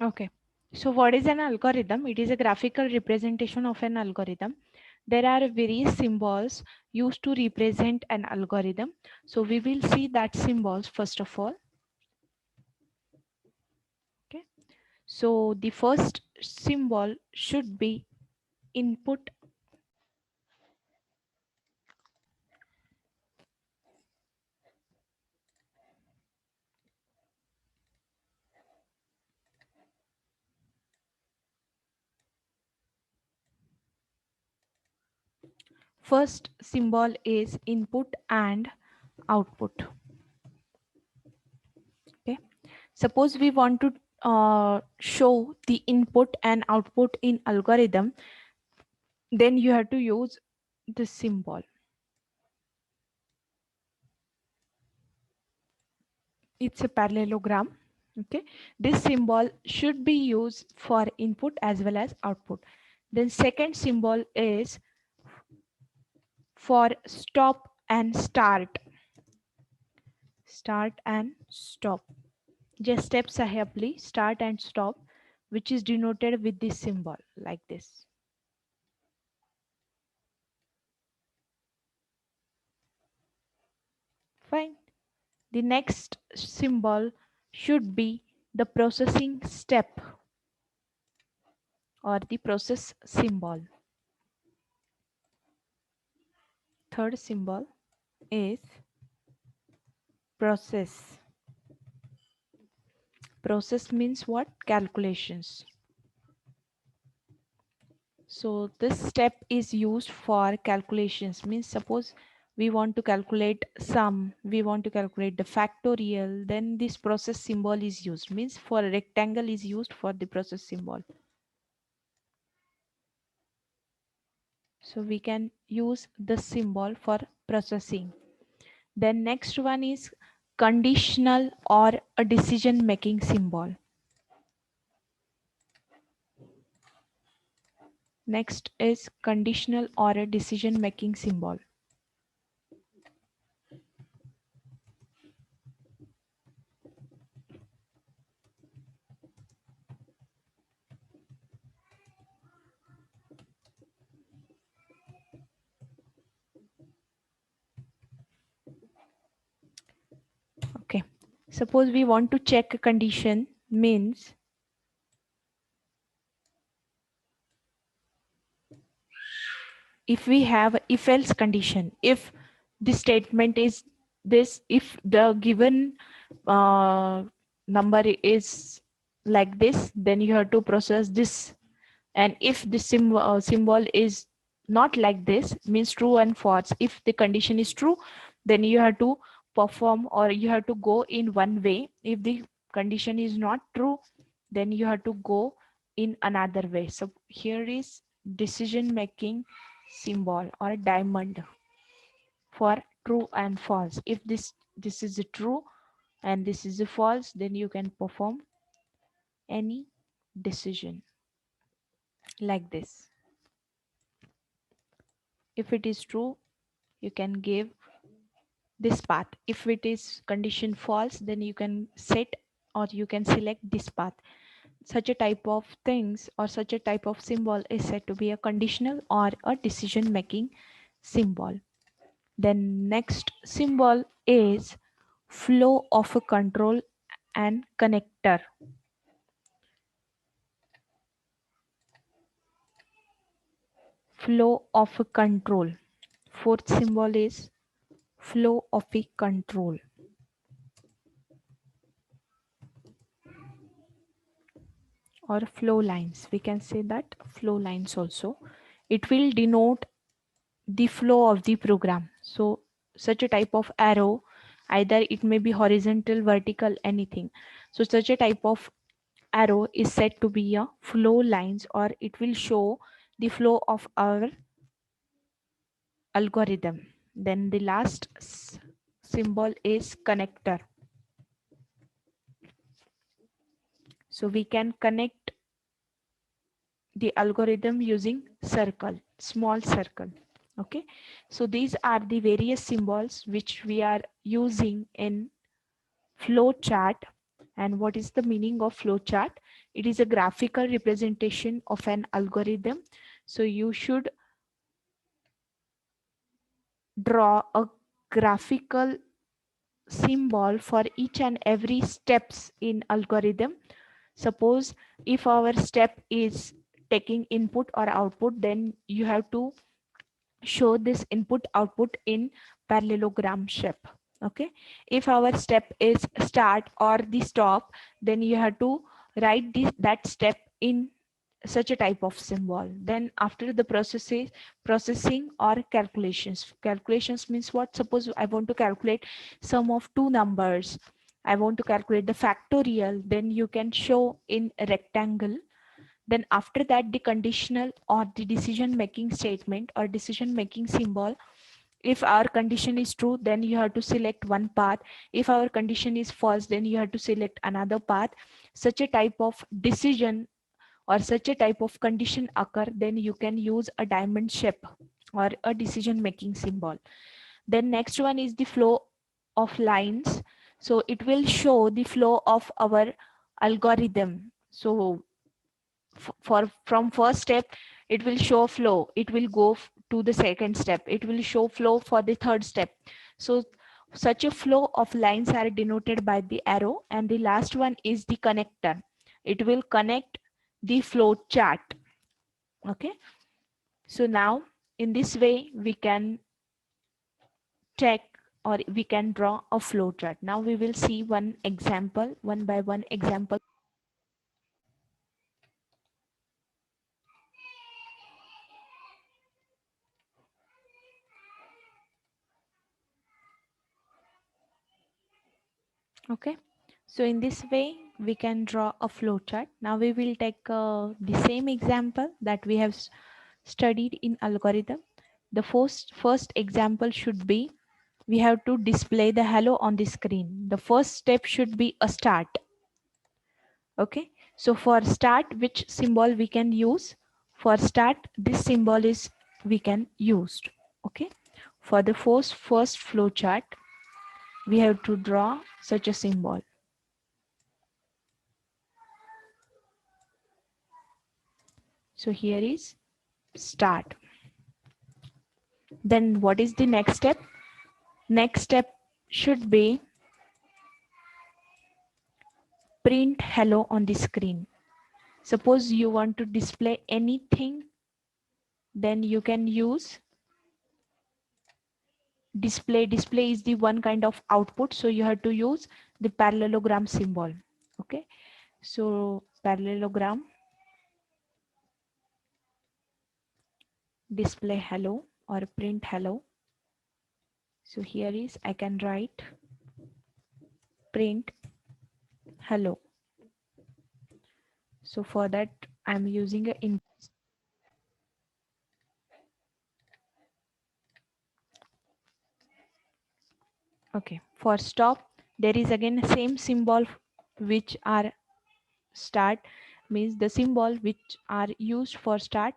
Okay. So what is an algorithm? It is a graphical representation of an algorithm. There are various symbols used to represent an algorithm. So we will see that symbols first of all. Okay. So the first symbol should be input. First symbol is input and output. Okay. Suppose we want to show the input and output in algorithm, then you have to use this symbol. It's a parallelogram. Okay, this symbol should be used for input as well as output. Then second symbol is for stop and start. Start and stop. Just steps ahead, please. Start and stop, which is denoted with this symbol like this. Fine. The next symbol should be the processing step or the process symbol. Third symbol is process. Process means what? Calculations. So this step is used for calculations. Means suppose we want to calculate sum, we want to calculate the factorial, then this process symbol is used. Means for a rectangle is used for the process symbol. So we can use the symbol for processing. Then next one is conditional or a decision making symbol. Next is conditional or a decision making symbol. Okay. Suppose we want to check a condition, means if we have if else condition, if the statement is this, if the given uh, number is like this, then you have to process this. And if the symbol is not like this, means true and false, if the condition is true, then you have to perform or you have to go in one way. If the condition is not true, then you have to go in another way. So here is decision making symbol or diamond for true and false. If this is a true and this is a false, then you can perform any decision like this. If it is true, you can give this path. If it is condition false, then you can set or you can select this path. Such a type of things or such a type of symbol is said to be a conditional or a decision making symbol. Then next symbol is flow of a control and connector. Flow of a control. Fourth symbol is flow of a control or flow lines. We can say that flow lines also. It will denote the flow of the program. So such a type of arrow, either it may be horizontal, vertical, anything. So such a type of arrow is said to be a flow lines, or it will show the flow of our algorithm. Then the last symbol is connector. So we can connect the algorithm using circle, small circle. Okay, so these are the various symbols which we are using in flow chart. And what is the meaning of flow chart? it is a graphical representation of an algorithm. So you should draw a graphical symbol for each and every steps in algorithm. Suppose if our step is taking input or output, then you have to show this input output in parallelogram shape. Okay, if our step is start or the stop, then you have to write that step in such a type of symbol. Then after the processing or calculations means what? Suppose I want to calculate sum of two numbers, I want to calculate the factorial, then you can show in a rectangle. Then after that, the conditional or the decision making statement or decision making symbol. If our condition is true, then you have to select one path. If our condition is false, then you have to select another path. Such a type of decision or such a type of condition occur, then you can use a diamond shape or a decision making symbol. Then next one is the flow of lines. So it will show the flow of our algorithm. So for from first step, it will show flow, it will go to the second step, it will show flow for the third step. So such a flow of lines are denoted by the arrow. And the last one is the connector, it will connect the flow chart. Okay, so now in this way we can check or we can draw a flow chart. Now we will see one example, one by one example. Okay, so in this way we can draw a flow chart. Now we will take the same example that we have studied in algorithm. The first example should be, we have to display the hello on the screen. The first step should be a start. Okay, so for start, which symbol we can use? For start, this symbol is we can use. Okay, for the first flow chart, we have to draw such a symbol. So here is start. Then what is the next step? Next step should be print hello on the screen. Suppose you want to display anything, then you can use display. Display is the one kind of output, so you have to use the parallelogram symbol. Okay, so parallelogram, display hello or print hello. So here is, I can write print hello. So for that I'm using a in. Okay, for stop, there is again same symbol which are start, means the symbol which are used for start,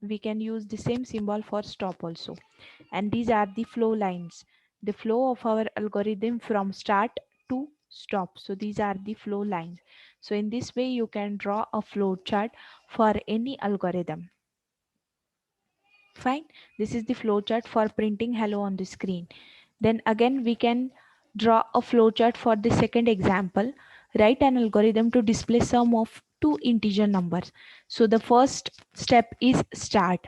we can use the same symbol for stop also. And these are the flow lines, the flow of our algorithm from start to stop. So these are the flow lines. So in this way you can draw a flow chart for any algorithm. Fine, this is the flow chart for printing hello on the screen. Then again we can draw a flow chart for the second example. Write an algorithm to display sum of two integer numbers. So the first step is start.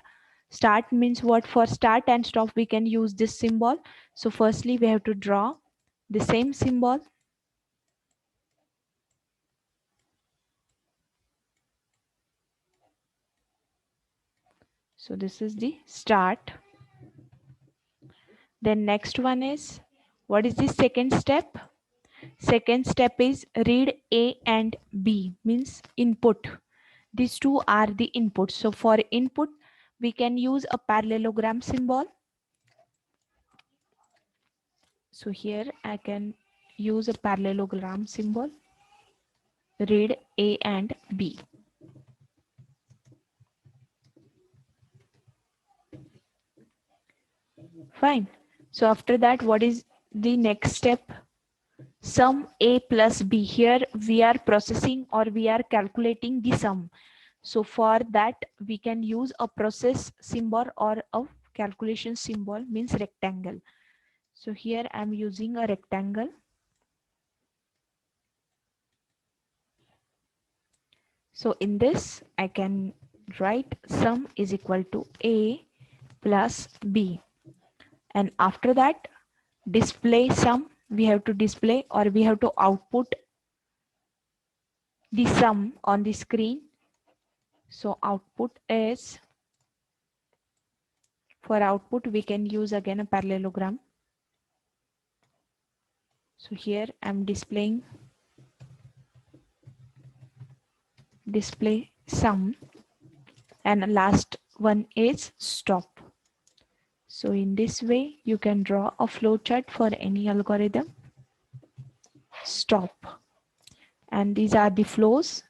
Start means what? For start and stop we can use this symbol. So firstly we have to draw the same symbol. So this is the start. Then next one is, what is the second step? Second step is read A and B, means input. These two are the inputs. So for input, we can use a parallelogram symbol. So here I can use a parallelogram symbol. Read A and B. Fine. So after that, what is the next step? sum A plus B. Here we are processing or we are calculating the sum. So for that we can use a process symbol or a calculation symbol, means rectangle. So here I'm using a rectangle. So in this I can write sum is equal to A plus B, and after that display sum, we have to display or we have to output the sum on the screen. So output is, for output we can use again a parallelogram. So here I'm displaying display sum, and last one is stop. So in this way you can draw a flowchart for any algorithm. Stop, and these are the flows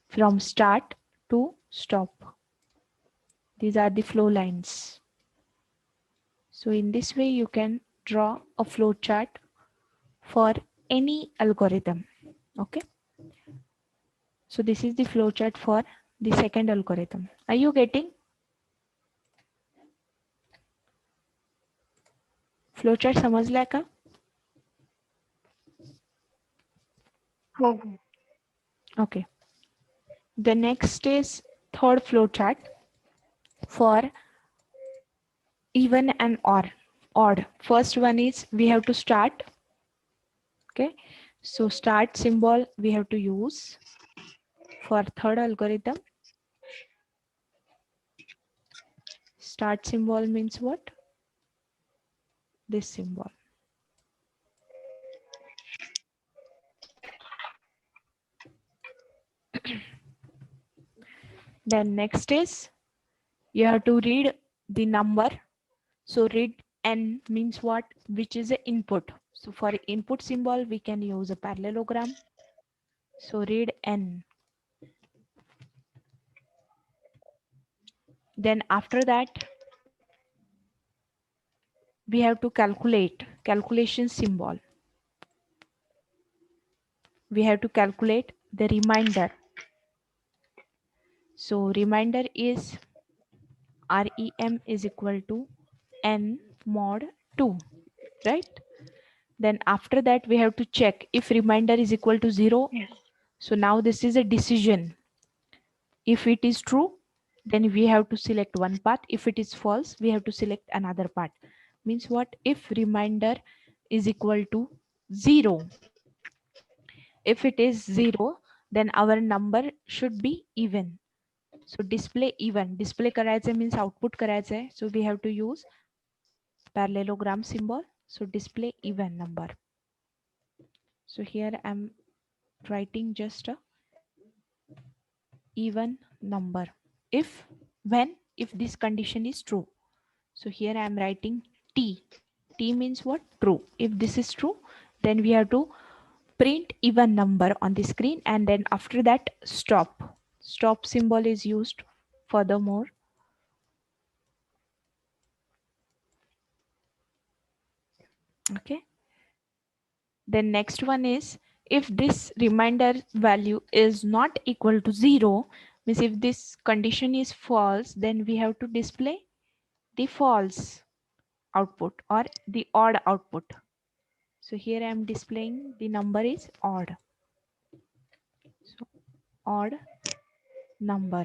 from start to stop. These are the flow lines. So in this way you can draw a flowchart for any algorithm. Okay. So this is the flowchart for the second algorithm. Are you getting? Flowchart समझला का? Okay. Okay. The next is third flowchart for even and or odd. First one is we have to start. Okay. So start symbol we have to use for third algorithm. Start symbol means what? This symbol. Then next is you have to read the number. So read n means what? Which is the input. So for input symbol we can use a parallelogram. So read n. Then after that we have to calculate, calculation symbol. We have to calculate the reminder. So reminder is rem is equal to n mod 2, right? Then after that we have to check if reminder is equal to 0. Yes. So now this is a decision. If it is true, then we have to select one path. If it is false, we have to select another path. Means what? If reminder is equal to 0. If it is 0, then our number should be even. So display even. Display करायचं means output करायचं आहे. So we have to use parallelogram symbol. So display even number. So here I'm writing just a even number. If this condition is true. So here I am writing T. T means what? True. If this is true, then we have to print even number on the screen, and then after that stop. Stop symbol is used furthermore. Okay. Then next one is if this reminder value is not equal to 0, means if this condition is false, then we have to display the false output or the odd output. So here I am displaying the number is odd. So odd number.